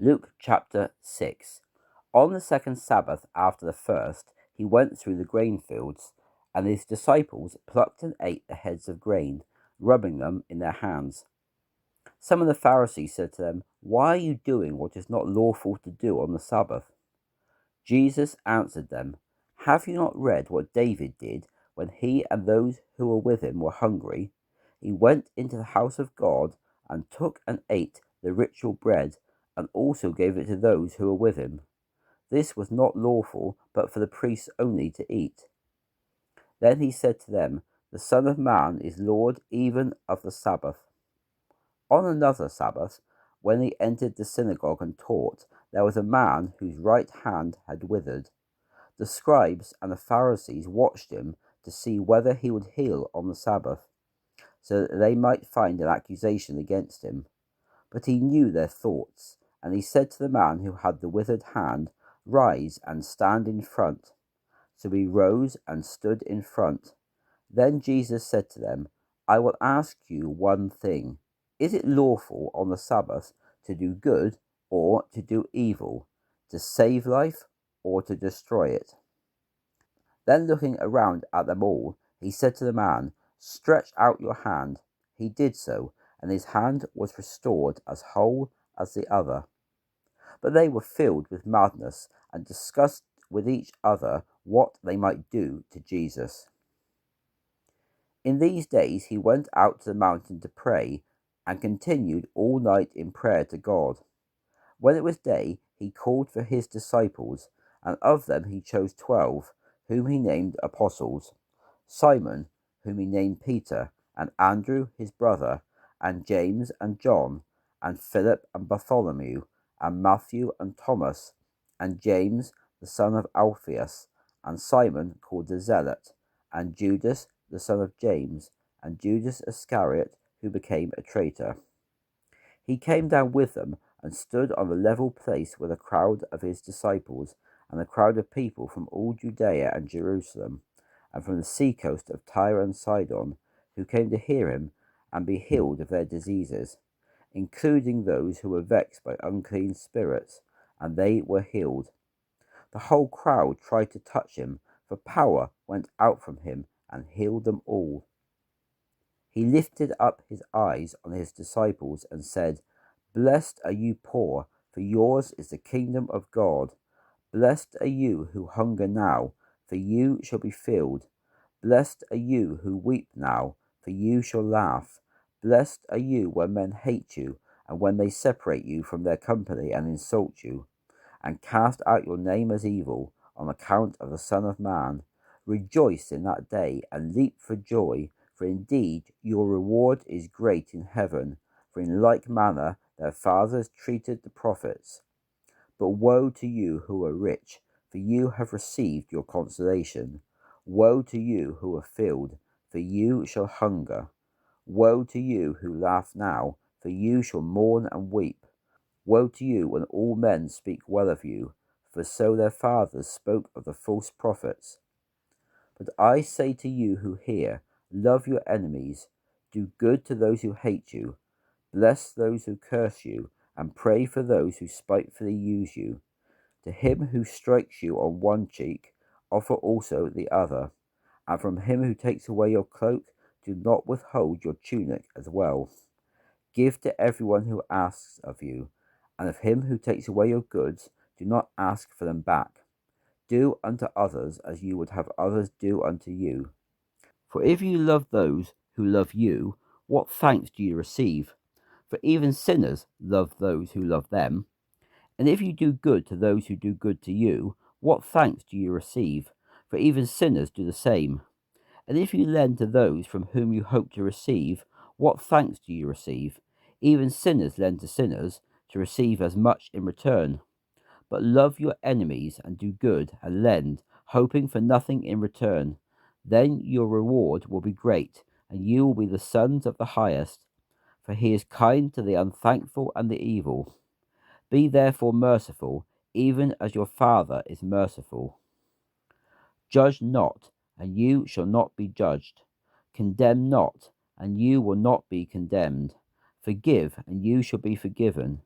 Luke chapter 6. On the second Sabbath after the first, he went through the grain fields, and his disciples plucked and ate the heads of grain, rubbing them in their hands. Some of the Pharisees said to them, "Why are you doing what is not lawful to do on the Sabbath?" Jesus answered them, "Have you not read what David did when he and those who were with him were hungry? He went into the house of God and took and ate the ritual bread, and also gave it to those who were with him. This was not lawful, but for the priests only to eat." Then he said to them, "The Son of Man is Lord even of the Sabbath." On another Sabbath, when he entered the synagogue and taught, there was a man whose right hand had withered. The scribes and the Pharisees watched him to see whether he would heal on the Sabbath, so that they might find an accusation against him. But he knew their thoughts, and he said to the man who had the withered hand, "Rise and stand in front." So he rose and stood in front. Then Jesus said to them, "I will ask you one thing. Is it lawful on the Sabbath to do good or to do evil, to save life or to destroy it?" Then looking around at them all, he said to the man, "Stretch out your hand." He did so, and his hand was restored as whole as the other. But they were filled with madness and discussed with each other what they might do to Jesus. In these days he went out to the mountain to pray, and continued all night in prayer to God. When it was day, he called for his disciples, and of them he chose 12, whom he named apostles: Simon, whom he named Peter, and Andrew his brother, and James and John, and Philip and Bartholomew, and Matthew and Thomas, and James the son of Alphaeus, and Simon called the Zealot, and Judas the son of James, and Judas Iscariot, who became a traitor. He came down with them and stood on the level place with a crowd of his disciples, and a crowd of people from all Judea and Jerusalem, and from the seacoast of Tyre and Sidon, who came to hear him and be healed of their diseases, including those who were vexed by unclean spirits, and they were healed. The whole crowd tried to touch him, for power went out from him and healed them all. He lifted up his eyes on his disciples and said, "Blessed are you poor, for yours is the kingdom of God. Blessed are you who hunger now, for you shall be filled. Blessed are you who weep now, for you shall laugh. Blessed are you when men hate you, and when they separate you from their company and insult you, and cast out your name as evil on account of the Son of Man. Rejoice in that day, and leap for joy, for indeed your reward is great in heaven, for in like manner their fathers treated the prophets. But woe to you who are rich, for you have received your consolation. Woe to you who are filled, for you shall hunger. Woe to you who laugh now, for you shall mourn and weep. Woe to you when all men speak well of you, for so their fathers spoke of the false prophets. But I say to you who hear, love your enemies, do good to those who hate you, bless those who curse you, and pray for those who spitefully use you. To him who strikes you on one cheek, offer also the other, and from him who takes away your cloak, do not withhold your tunic as well. Give to everyone who asks of you, and of him who takes away your goods, do not ask for them back. Do unto others as you would have others do unto you. For if you love those who love you, what thanks do you receive? For even sinners love those who love them. And if you do good to those who do good to you, what thanks do you receive? For even sinners do the same. And if you lend to those from whom you hope to receive, what thanks do you receive? Even sinners lend to sinners to receive as much in return. But love your enemies and do good and lend, hoping for nothing in return. Then your reward will be great, and you will be the sons of the highest, for he is kind to the unthankful and the evil. Be therefore merciful, even as your Father is merciful. Judge not, and you shall not be judged. Condemn not, and you will not be condemned. Forgive, and you shall be forgiven.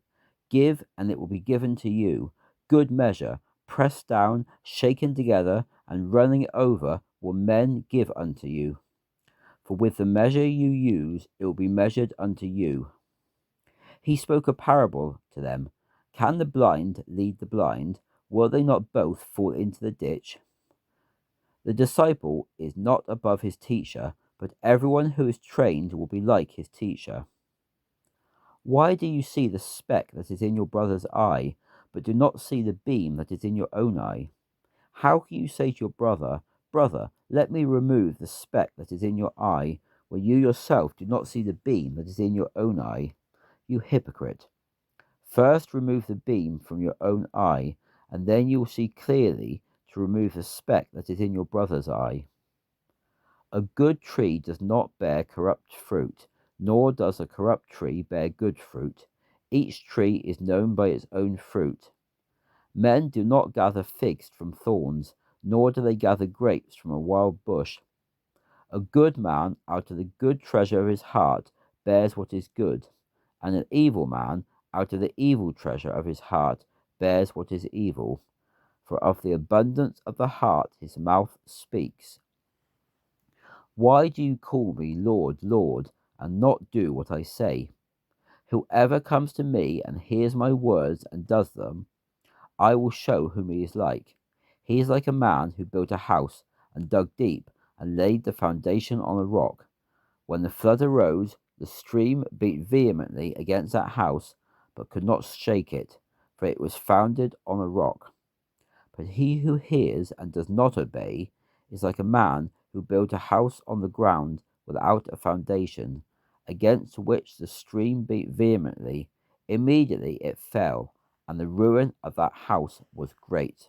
Give, and it will be given to you. Good measure, pressed down, shaken together, and running over, will men give unto you. For with the measure you use, it will be measured unto you. He spoke a parable to them. Can the blind lead the blind? Will they not both fall into the ditch? The disciple is not above his teacher, but everyone who is trained will be like his teacher. Why do you see the speck that is in your brother's eye, but do not see the beam that is in your own eye? How can you say to your brother, Brother, let me remove the speck that is in your eye, when you yourself do not see the beam that is in your own eye? You hypocrite! First remove the beam from your own eye, and then you will see clearly to remove the speck that is in your brother's eye. A good tree does not bear corrupt fruit, nor does a corrupt tree bear good fruit. Each tree is known by its own fruit. Men do not gather figs from thorns, nor do they gather grapes from a wild bush. A good man out of the good treasure of his heart bears what is good, and an evil man out of the evil treasure of his heart bears what is evil. For of the abundance of the heart his mouth speaks. Why do you call me Lord, Lord, and not do what I say? Whoever comes to me and hears my words and does them, I will show whom he is like. He is like a man who built a house and dug deep and laid the foundation on a rock. When the flood arose, the stream beat vehemently against that house, but could not shake it, for it was founded on a rock. But he who hears and does not obey is like a man who built a house on the ground without a foundation, against which the stream beat vehemently. Immediately it fell, and the ruin of that house was great.